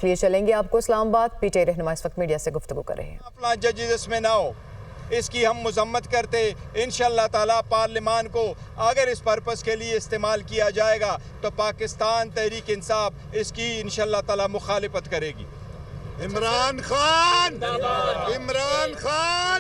لیے چلیں گے آپ کو اسلام آباد۔ پی ٹی آئی رہنما اس وقت میڈیا سے گفتگو کر رہے ہیں۔ اپنا ججز اس میں نہ ہو، اس کی ہم مذمت کرتے انشاءاللہ تعالیٰ پارلیمان کو اگر اس پرپس کے لیے استعمال کیا جائے گا تو پاکستان تحریک انصاف اس کی انشاءاللہ تعالیٰ مخالفت کرے گی۔ عمران خان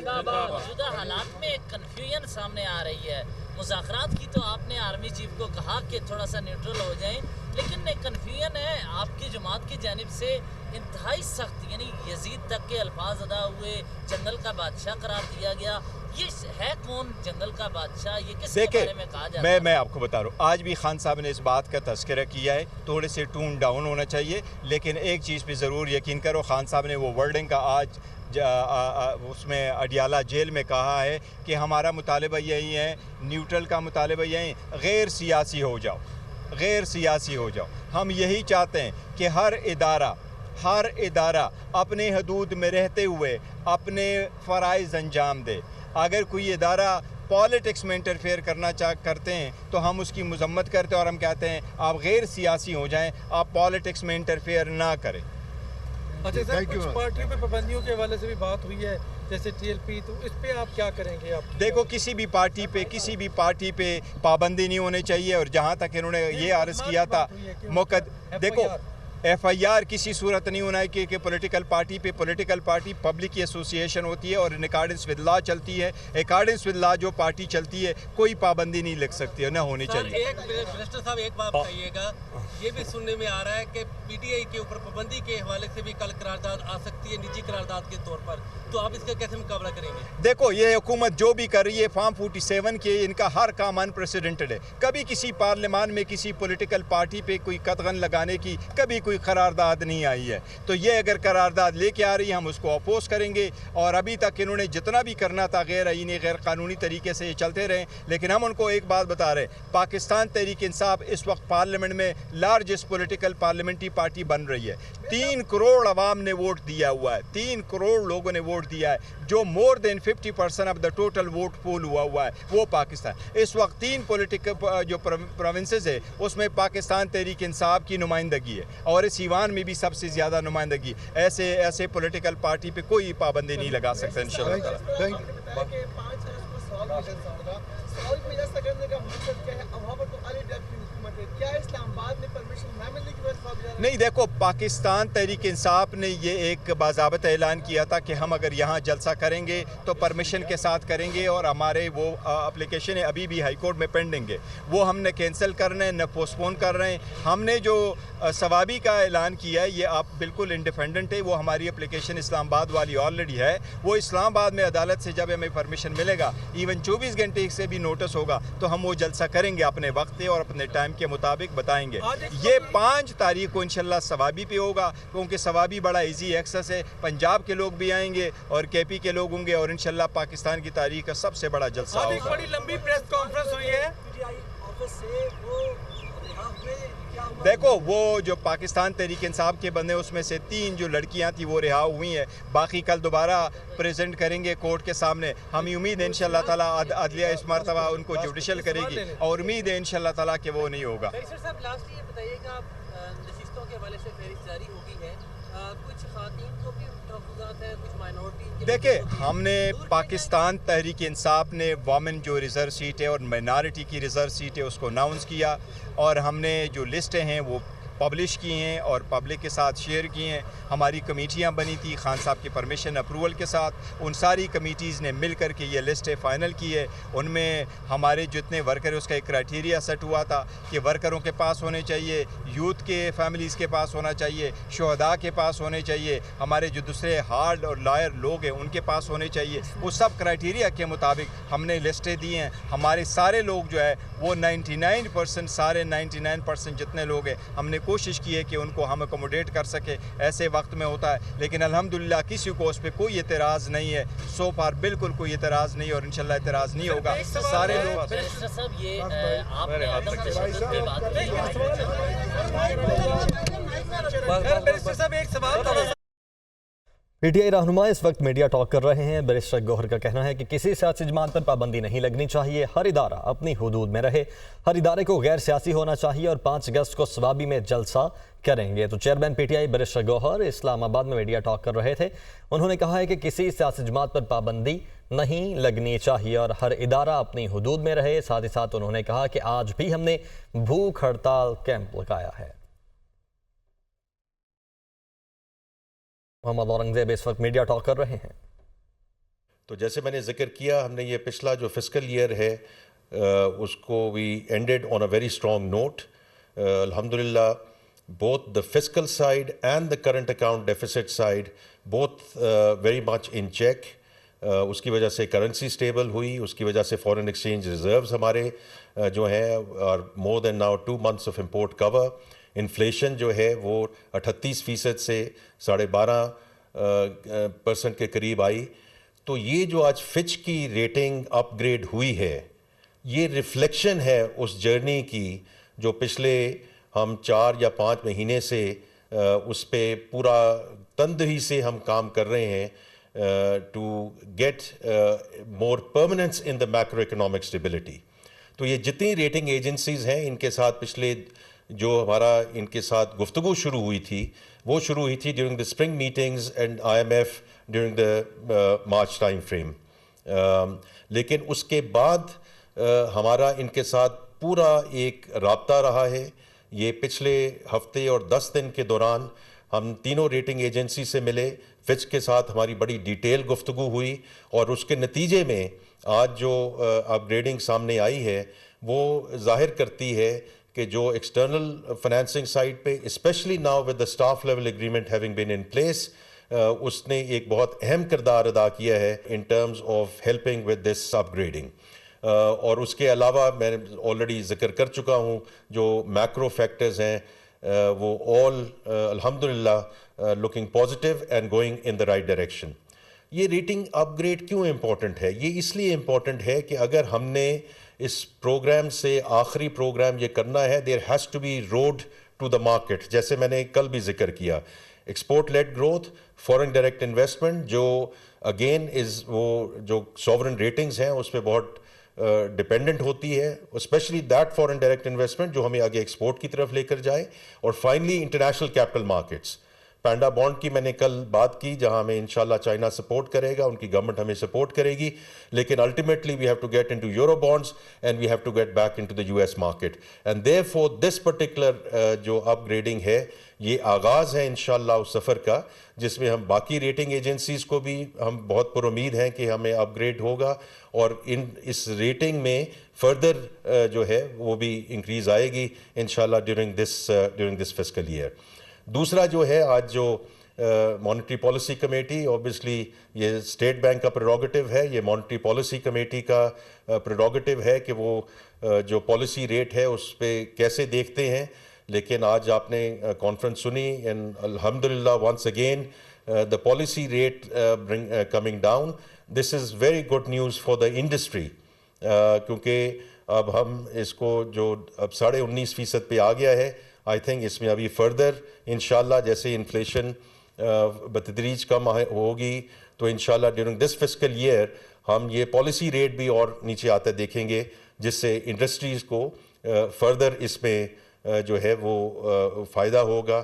موجودہ حالات میں ایک کنفیوژن سامنے آ رہی ہے۔ مذاکرات کی تو آپ نے آرمی چیف کو کہا کہ تھوڑا سا نیوٹرل ہو جائیں، لیکن ایک کنفیوژن ہے آپ کی جماعت کی جانب سے انتہائی سخت، یعنی یزید تک کے الفاظ ادا ہوئے، جنگل کا بادشاہ قرار دیا گیا۔ یہ ہے کون جنگل کا بادشاہ؟ یہ کس کے بارے میں کہا جاتا ہے؟ میں آپ کو بتا رہا ہوں، آج بھی خان صاحب نے اس بات کا تذکرہ کیا ہے، تھوڑے سے ٹون ڈاؤن ہونا چاہیے، لیکن ایک چیز پہ ضرور یقین کرو، خان صاحب نے وہ ورڈنگ کا آج اس میں اڈیالہ جیل میں کہا ہے کہ ہمارا مطالبہ یہی ہے، نیوٹرل کا مطالبہ یہی، غیر سیاسی ہو جاؤ، غیر سیاسی ہو جاؤ۔ ہم یہی چاہتے ہیں کہ ہر ادارہ اپنے حدود میں رہتے ہوئے اپنے فرائض انجام دے۔ اگر کوئی ادارہ پالیٹکس میں انٹرفیئر کرنا کرتے ہیں تو ہم اس کی مذمت کرتے ہیں اور ہم کہتے ہیں آپ غیر سیاسی ہو جائیں، آپ پالیٹکس میں انٹرفیئر نہ کریں۔ اچھا سر، کچھ پارٹیوں پہ پابندیوں کے حوالے سے بھی بات ہوئی ہے، جیسے ٹی ایل پی، تو اس پہ آپ کیا کریں گے؟ دیکھو، کسی بھی پارٹی پہ پابندی نہیں ہونی چاہیے، اور جہاں تک انہوں نے یہ عرض کیا تھا دیکھو ایف آئی آر کسی صورت نہیں ہونا ہے کہ پولیٹیکل پارٹی پبلک کی ایسوسیشن ہوتی ہے اور ان اکارڈنس ود لا چلتی ہے۔ اکارڈنس ود لا جو پارٹی چلتی ہے کوئی پابندی نہیں لگ سکتی ہے، نہ ہونی چاہیے۔ منسٹر صاحب ایک بات کہیے گا، یہ بھی سننے میں آ رہا ہے کہ پی ٹی آئی کے اوپر پابندی کے حوالے سے بھی کل قرارداد آ سکتی ہے، نجی قرارداد کے طور پر، تو آپ اس کا کیسے مقابلہ کریں گے؟ دیکھو، یہ حکومت جو بھی کر رہی ہے فارم 47 کے ان کا ہر کام انپریسیڈنٹڈ ہے۔ کبھی کسی پارلیمان میں کسی پولیٹیکل پارٹی پہ کوئی قدغن لگانے کی کبھی کوئی قرارداد نہیں آئی ہے، تو یہ اگر قرارداد لے کے آ رہی ہے ہم اس کو اپوز کریں گے، اور ابھی تک انہوں نے جتنا بھی کرنا تھا غیر آئینی غیر قانونی طریقے سے یہ چلتے رہے، لیکن ہم ان کو ایک بات بتا رہے ہیں، پاکستان تحریک انصاف اس وقت پارلیمنٹ میں لارجسٹ پولیٹیکل پارلیمنٹری پارٹی بن رہی ہے۔ 3 کروڑ عوام نے ووٹ دیا ہوا ہے، 3 کروڑ لوگوں نے ووٹ دیا ہے، جو مور دین 50% آف دا ٹوٹل ووٹ پول ہوا ہے وہ پاکستان۔ اس وقت 3 پولیٹیکل جو پروونسز ہے اس میں پاکستان تحریک انصاف کی نمائندگی ہے، اور اس ایوان میں بھی سب سے زیادہ نمائندگی۔ ایسے پولیٹیکل پارٹی پہ کوئی پابندی نہیں لگا سکتا انشاءاللہ تعالی۔ نہیں، دیکھو، پاکستان تحریک انصاف نے یہ ایک باضابطہ اعلان کیا تھا کہ ہم اگر یہاں جلسہ کریں گے تو پرمیشن کے ساتھ کریں گے، اور ہمارے وہ اپلیکیشن ابھی بھی ہائی کورٹ میں پینڈنگ ہے، وہ ہم نے کینسل کرنا ہے، نہ پوسٹ پون کر رہے ہیں۔ ہم نے جو ثوابی کا اعلان کیا ہے یہ آپ بالکل انڈیپینڈنٹ ہے، وہ ہماری اپلیکیشن اسلام آباد والی آلریڈی ہے، وہ اسلام آباد میں عدالت سے جب ہمیں پرمیشن ملے گا، ایون 24 گھنٹے سے بھی نوٹس ہوگا، تو ہم وہ جلسہ کریں گے اپنے وقت اور اپنے ٹائم کے مطابق بتائیں گے۔ یہ 5 تاریخ کو انشاءاللہ ثوابی پہ ہوگا، کیونکہ ثوابی بڑا ایزی ایکسس ہے، پنجاب کے لوگ بھی آئیں گے اور کے پی کے لوگ ہوں گے، اور انشاءاللہ پاکستان کی تاریخ کا سب سے بڑا جلسہ ہوگا۔ بڑی لمبی پریس کانفرنس ہوئی ہے، دیکھو، وہ جو پاکستان تحریک انصاف کے بندے اس میں سے 3 جو لڑکیاں تھیں وہ رہا ہوئی ہیں، باقی کل دوبارہ پریزنٹ کریں گے کورٹ کے سامنے۔ ہمیں امید ہے انشاءاللہ تعالیٰ عدلیہ اس مرتبہ ان کو جوڈیشل کرے گی، اور امید ہے انشاءاللہ تعالیٰ کہ وہ نہیں ہوگا۔ صاحب لاسٹ یہ بتائیے گا، نشستوں کے حوالے سے فہرست جاری ہو گئی ہے، کچھ خواتین کو بھی تحفظات ہیں، کچھ مائنورٹی؟ دیکھیں، ہم نے پاکستان تحریک انصاف نے وومن جو ریزرو سیٹ ہے اور مائنارٹی کی ریزرو سیٹ ہے اس کو اناؤنس کیا، اور ہم نے جو لسٹیں ہیں وہ پبلش کی ہیں اور پبلک کے ساتھ شیئر کی ہیں۔ ہماری کمیٹیاں بنی تھی خان صاحب کی پرمیشن اپروول کے ساتھ، ان ساری کمیٹیز نے مل کر کے یہ لسٹ فائنل کی ہے۔ ان میں ہمارے جتنے ورکر اس کا ایک کرائٹیریا سیٹ ہوا تھا کہ ورکروں کے پاس ہونے چاہیے، یوتھ کے فیملیز کے پاس ہونا چاہیے، شہداء کے پاس ہونے چاہیے، ہمارے جو دوسرے ہارڈ اور لائر لوگ ہیں ان کے پاس ہونے چاہیے۔ اس سب کرائٹیریا کے مطابق ہم نے لسٹیں دی ہیں۔ ہمارے سارے لوگ جو ہے وہ 99% جتنے لوگ ہیں ہم نے کوشش کی ہے کہ ان کو ہم اکوموڈیٹ کر سکے، ایسے وقت میں ہوتا ہے، لیکن الحمدللہ کسی کو اس پہ کوئی اعتراض نہیں ہے، سو فار بالکل کوئی اعتراض نہیں، اور انشاءاللہ اعتراض نہیں ہوگا۔ سارے لوگ صاحب، یہ آپ نے عدم تشدد پہ بات کی۔ صاحب ایک سوال پی ٹی آئی رہنما اس وقت میڈیا ٹاک کر رہے ہیں۔ بیرسٹر گوہر کا کہنا ہے کہ کسی سیاسی جماعت پر پابندی نہیں لگنی چاہیے، ہر ادارہ اپنی حدود میں رہے، ہر ادارے کو غیر سیاسی ہونا چاہیے اور 5 اگست کو سوابی میں جلسہ کریں گے۔ تو chairman P T I barrister Gohar Islamabad میں میڈیا ٹاک کر رہے تھے۔ انہوں نے کہا ہے کہ کسی سیاسی جماعت پر پابندی نہیں لگنی چاہیے اور ہر ادارہ اپنی حدود میں رہے۔ ساتھ ہی ساتھ انہوں نے کہا کہ آج بھی ہم نے بھوک ہڑتال کیمپ لگایا ہے۔ محمد اورنگزیب اس وقت میڈیا ٹاک کر رہے ہیں۔ تو جیسے میں نے ذکر کیا، ہم نے یہ پچھلا جو فسکل ایئر ہے اس کو we ended on a very strong note. الحمدللہ both the fiscal side and the current account deficit side both very much in check۔ اس کی وجہ سے کرنسی سٹیبل ہوئی، اس کی وجہ سے فورن ایکسچینج ریزروز ہمارے جو ہیں اور more than now 2 months of import cover. Inflation جو ہے وہ 38% سے 12.5% کے قریب آئی۔ تو یہ جو آج فچ کی ریٹنگ اپ گریڈ ہوئی ہے، یہ ریفلیکشن ہے اس جرنی کی جو پچھلے ہم 4 یا 5 مہینے سے اس پہ پورا تندہی سے ہم کام کر رہے ہیں to get more permanence in the macro economic stability. تو یہ جتنی ریٹنگ ایجنسیز ہیں ان کے ساتھ پچھلے جو ہمارا ان کے ساتھ گفتگو شروع ہوئی تھی، وہ شروع ہوئی تھی during the spring meetings and IMF during the March time frame. لیکن اس کے بعد ہمارا ان کے ساتھ پورا ایک رابطہ رہا ہے۔ یہ پچھلے ہفتے اور 10 دن کے دوران ہم تینوں ریٹنگ ایجنسی سے ملے، فچ کے ساتھ ہماری بڑی ڈیٹیل گفتگو ہوئی اور اس کے نتیجے میں آج جو اپ گریڈنگ سامنے آئی ہے وہ ظاہر کرتی ہے کہ جو ایکسٹرنل فائنینسنگ سائڈ پہ especially now with the staff level agreement having been in place, اس نے ایک بہت اہم کردار ادا کیا ہے in terms of helping with this upgrading. اور اس کے علاوہ میں آلریڈی ذکر کر چکا ہوں جو میکرو فیکٹرز ہیں وہ آل الحمدللہ looking positive and going in the right direction. یہ ریٹنگ اپ گریڈ کیوں امپورٹنٹ ہے؟ یہ اس لیے امپورٹنٹ ہے کہ اگر ہم نے اس پروگرام سے آخری پروگرام یہ کرنا ہے، there has to be road to the market. جیسے میں نے کل بھی ذکر کیا، export led growth, foreign direct investment جو اگین وہ جو سوورن ریٹنگز ہیں اس پہ بہت ڈپینڈنٹ ہوتی ہے، especially that foreign direct investment جو ہمیں آگے ایکسپورٹ کی طرف لے کر جائے۔ اور finally international capital markets, panda bond کی میں نے کل بات کی جہاں ہمیں انشاءاللہ چائنا سپورٹ کرے گا، ان کی گورنمنٹ ہمیں سپورٹ کرے گی، لیکن ultimately we have to get into euro bonds and we have to get back into the US market and therefore this particular جو اپ گریڈنگ ہے یہ آغاز ہے انشاءاللہ اس سفر کا، جس میں ہم باقی ریٹنگ ایجنسیز کو بھی ہم بہت پر امید ہیں کہ ہمیں اپ گریڈ ہوگا اور اس ریٹنگ میں فردر جو ہے وہ بھی انکریز آئے گی انشاءاللہ ڈیورنگ دس فسکل ایئر۔ دوسرا جو ہے آج جو مانیٹری پالیسی کمیٹی، اوبیسلی یہ اسٹیٹ بینک کا پریروگیٹو ہے، یہ مانیٹری پالیسی کمیٹی کا پریروگیٹو ہے کہ وہ جو پالیسی ریٹ ہے اس پہ کیسے دیکھتے ہیں۔ لیکن آج آپ نے کانفرنس سنی اینڈ الحمدللہ once again the policy rate coming down. This is very good news for the industry کیونکہ اب ہم اس کو جو اب 19.5% پہ آ گیا ہے، آئی تھنک اس میں ابھی فردر انشاءاللہ جیسے انفلیشن بتدریج کم ہوگی تو انشاءاللہ ڈیورنگ دس فسکل ایئر ہم یہ پالیسی ریٹ بھی اور نیچے آتے دیکھیں گے، جس سے انڈسٹریز کو فردر اس میں جو ہے وہ فائدہ ہوگا،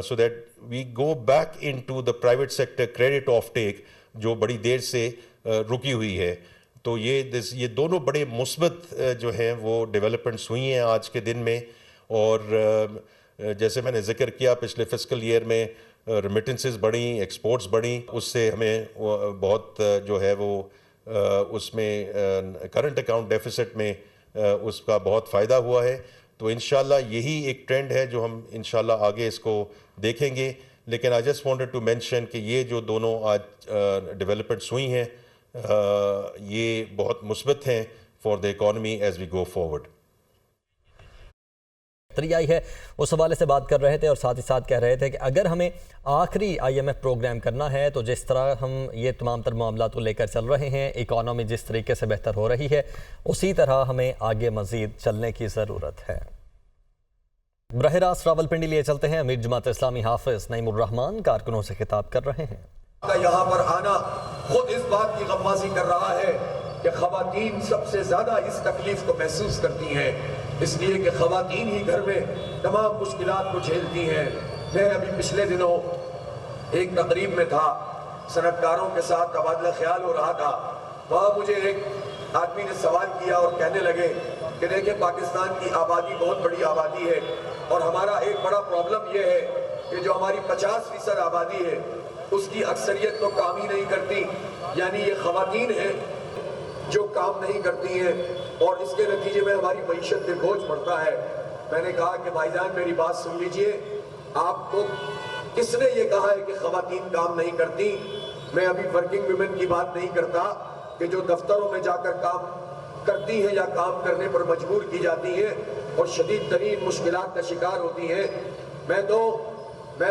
so that we go back into the private sector credit offtake جو بڑی دیر سے رکی ہوئی ہے۔ تو یہ دونوں بڑے مثبت جو ہیں وہ ڈیولپمنٹس ہوئی ہیں آج کے دن میں، اور جیسے میں نے ذکر کیا پچھلے فسکل ایئر میں ریمیٹنسز بڑھیں، ایکسپورٹس بڑھیں، اس سے ہمیں بہت جو ہے وہ اس میں کرنٹ اکاؤنٹ ڈیفیسٹ میں اس کا بہت فائدہ ہوا ہے۔ تو انشاءاللہ یہی ایک ٹرینڈ ہے جو ہم انشاءاللہ آگے اس کو دیکھیں گے۔ لیکن I just wanted to mention کہ یہ جو دونوں آج ڈیولپمنٹس ہوئی ہیں یہ بہت مثبت ہیں for the economy as we go forward. آئی ہے اس حوالے سے بات کر رہے تھے اور ساتھ ہی ساتھ کہہ رہے تھے کہ اگر ہمیں آخری IMF پروگرام کرنا ہے تو جس طرح ہم یہ تمام تر معاملات کو لے کر چل رہے ہیں، اکانومی جس طریقے سے بہتر ہو رہی ہے، اسی طرح ہمیں آگے مزید چلنے کی ضرورت ہے۔ براہ راست راولپنڈی لیے چلتے ہیں۔ امیر جماعت اسلامی حافظ نعیم الرحمان کارکنوں سے خطاب کر رہے ہیں۔ کا یہاں پر آنا خود اس بات کی غمازی کر رہا ہے کہ خواتین سب سے زیادہ اس تکلیف کو محسوس کرتی ہیں، اس لیے کہ خواتین ہی گھر میں تمام مشکلات کو جھیلتی ہیں۔ میں ابھی پچھلے دنوں ایک تقریب میں تھا، صنعت کاروں کے ساتھ تبادلہ خیال ہو رہا تھا، وہاں مجھے ایک آدمی نے سوال کیا اور کہنے لگے کہ دیکھیں پاکستان کی آبادی بہت بڑی آبادی ہے اور ہمارا ایک بڑا پرابلم یہ ہے کہ جو ہماری 50% آبادی ہے اس کی اکثریت تو کام ہی نہیں کرتی، یعنی یہ خواتین ہیں جو کام نہیں کرتی ہیں اور اس کے نتیجے میں ہماری معیشت پہ بوجھ پڑتا ہے۔ میں نے کہا کہ بھائی جان میری بات سن لیجئے، آپ کو کس نے یہ کہا ہے کہ خواتین کام نہیں کرتی؟ میں ابھی ورکنگ ویمن کی بات نہیں کرتا کہ جو دفتروں میں جا کر کام کرتی ہیں یا کام کرنے پر مجبور کی جاتی ہیں اور شدید ترین مشکلات کا شکار ہوتی ہیں۔ میں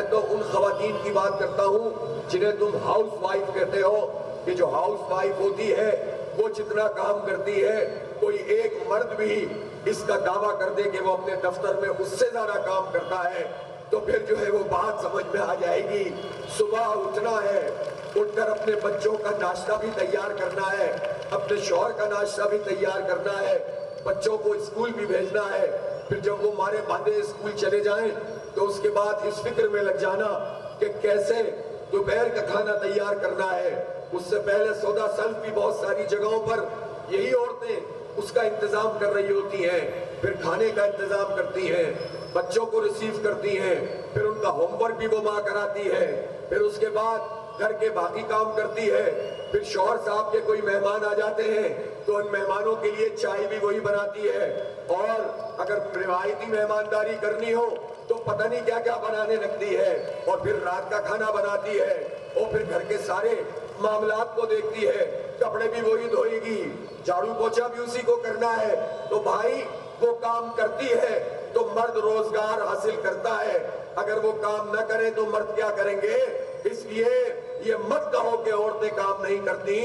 تو ان خواتین کی بات کرتا ہوں جنہیں تم ہاؤس وائف کہتے ہو، کہ جو ہاؤس وائف ہوتی ہے وہ جتنا کام کرتی ہے کوئی ایک مرد بھی اس کا دعویٰ کر دے کہ وہ اپنے دفتر میں اس سے زیادہ کام کرتا ہے تو پھر جو ہے وہ بات سمجھ میں آ جائے گی۔ صبح اٹھنا ہے، اٹھ کر اپنے بچوں کا ناشتہ بھی تیار کرنا ہے، اپنے شوہر کا ناشتہ بھی تیار کرنا ہے، بچوں کو اسکول بھی بھیجنا ہے، پھر جب وہ مارے باندھے اسکول چلے جائیں تو اس کے بعد اس فکر میں لگ جانا کہ کیسے دوپہر کا کھانا تیار کرنا ہے۔ اس سے پہلے سودا سلف بھی بہت ساری جگہوں پر یہی عورتیں اس کا انتظام کر رہی ہوتی ہیں، پھر کھانے کا انتظام کرتی ہیں، بچوں کو ریسیو کرتی ہیں، پھر ان کا ہوم ورک بھی وہ ماں کراتی ہے، پھر اس کے بعد گھر کے باقی کام کرتی ہے، پھر شوہر صاحب کے کوئی مہمان آ جاتے ہیں تو ان مہمانوں کے لیے چائے بھی وہی بناتی ہے، اور اگر روایتی مہمانداری کرنی ہو تو پتہ نہیں کیا کیا بنانے لگتی ہے، اور پھر رات کا کھانا بناتی ہے، اور پھر گھر کے سارے معاملات کو دیکھتی ہے، کپڑے بھی وہی دھوئے گی، جھاڑو پوچھا بھی اسی کو کرنا ہے۔ تو بھائی وہ کام کرتی ہے تو مرد روزگار حاصل کرتا ہے، اگر وہ کام نہ کرے تو مرد کیا کریں گے؟ اس لیے یہ مت کہو کہ عورتیں کام نہیں کرتی،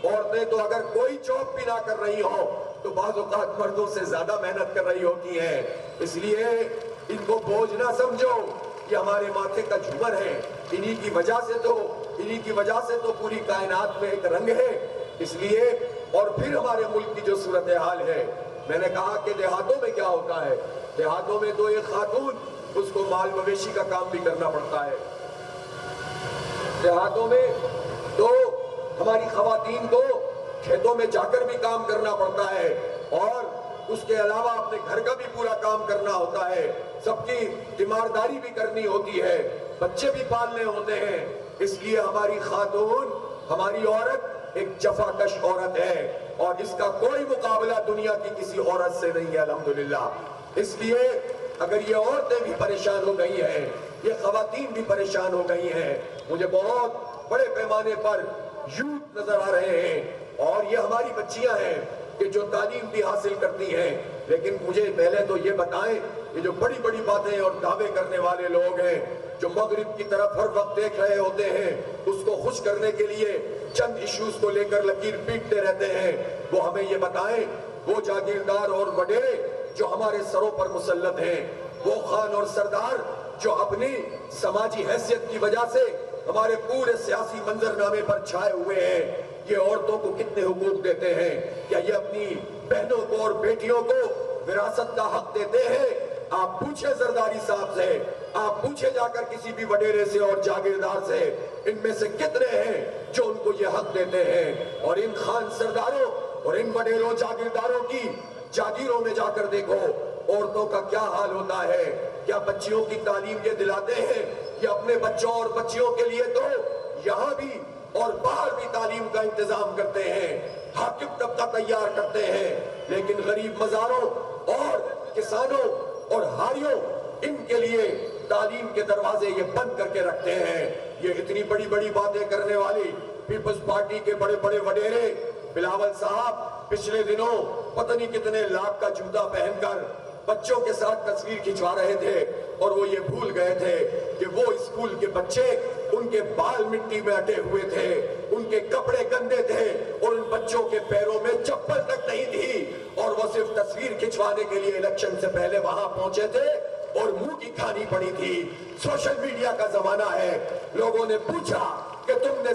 عورتیں تو اگر کوئی جاب بھی نہ کر رہی ہو تو بعض اوقات مردوں سے زیادہ محنت کر رہی ہوتی ہیں۔ اس لیے ان کو بوجھ نہ سمجھو، یہ ہمارے ماتھے کا جھومر ہے، انہی کی وجہ سے تو پوری کائنات میں ایک رنگ ہے۔ اس لیے اور پھر ہمارے ملک کی جو صورتحال ہے، میں نے کہا کہ دیہاتوں میں کیا ہوتا ہے، دیہاتوں میں تو ایک خاتون اس کو مال مویشی کا کام بھی کرنا پڑتا ہے، دیہاتوں میں تو ہماری خواتین کو کھیتوں میں جا کر بھی کام کرنا پڑتا ہے، اور اس کے علاوہ اپنے گھر کا بھی پورا کام کرنا ہوتا ہے، سب کی تیمارداری بھی کرنی ہوتی ہے، بچے بھی پالنے ہوتے ہیں۔ اس لیے ہماری خاتون، ہماری عورت ایک جفاکش عورت ہے، اور اس کا کوئی مقابلہ دنیا کی کسی عورت سے نہیں ہے الحمدللہ۔ اس لیے اگر یہ عورتیں بھی پریشان ہو گئی ہیں، یہ خواتین بھی پریشان ہو گئی ہیں، مجھے بہت بڑے پیمانے پر یوتھ نظر آ رہے ہیں، اور یہ ہماری بچیاں ہیں کہ جو تعلیم بھی حاصل کرتی ہیں، لیکن مجھے پہلے تو یہ بتائیں کہ جو بڑی بڑی باتیں اور دعوے کرنے والے لوگ ہیں، جو مغرب کی طرف ہر وقت دیکھ رہے ہوتے ہیں، اس کو خوش کرنے کے لیے چند ایشوز کو لے کر لکیر پیٹتے رہتے ہیں، وہ ہمیں یہ بتائیں، وہ جاگیردار اور وڈیرے جو ہمارے سروں پر مسلط ہیں، وہ خان اور سردار جو اپنی سماجی حیثیت کی وجہ سے ہمارے پورے سیاسی منظرنامے پر چھائے ہوئے ہیں، یہ عورتوں کو کتنے حقوق دیتے ہیں؟ کیا یہ اپنی بہنوں کو اور بیٹیوں کو وراثت کا حق دیتے ہیں؟ آپ پوچھیں زرداری صاحب سے، آپ پوچھیں جا کر کسی بھی وڈیرے سے اور جاگیردار سے، ان میں سے کتنے ہیں جو ان کو یہ حق دیتے ہیں؟ اور ان خان سرداروں اور ان وڈیروں جاگیرداروں کی جاگیروں میں جا کر دیکھو عورتوں کا کیا حال ہوتا ہے، کیا بچیوں کی تعلیم یہ دلاتے ہیں؟ یا اپنے بچوں اور بچیوں کے لیے تو یہاں بھی اور باہر بھی تعلیم کا انتظام کرتے ہیں، حاکم طبقہ تیار کرتے ہیں، لیکن غریب مزاروں اور کسانوں اور ہاریوں ان کے لیے تعلیم کے دروازے یہ بند کر کے رکھتے ہیں۔ یہ اتنی بڑی بڑی باتیں کرنے والی پیپلز پارٹی کے بڑے بڑے وڈیرے، بلاول صاحب پچھلے دنوں پتہ نہیں کتنے لاکھ کا جوتا پہن کر بچوں کے ساتھ تصویر کھنچوا رہے تھے، اور وہ یہ بھول گئے تھے کہ وہ اسکول کے بچے، ان کے بال مٹی میں اٹے ہوئے تھے، ان کے کپڑے گندے تھے، اور ان بچوں کے پیروں میں چپل تک نہیں تھی، اور وہ صرف تصویر کھنچوانے کے لیے الیکشن سے پہلے وہاں پہنچے تھے اور منہ کی کھانی پڑی تھی۔ سوشل میڈیا کا زمانہ ہے، لوگوں نے پوچھا کہ تم نے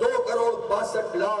2,62,00,000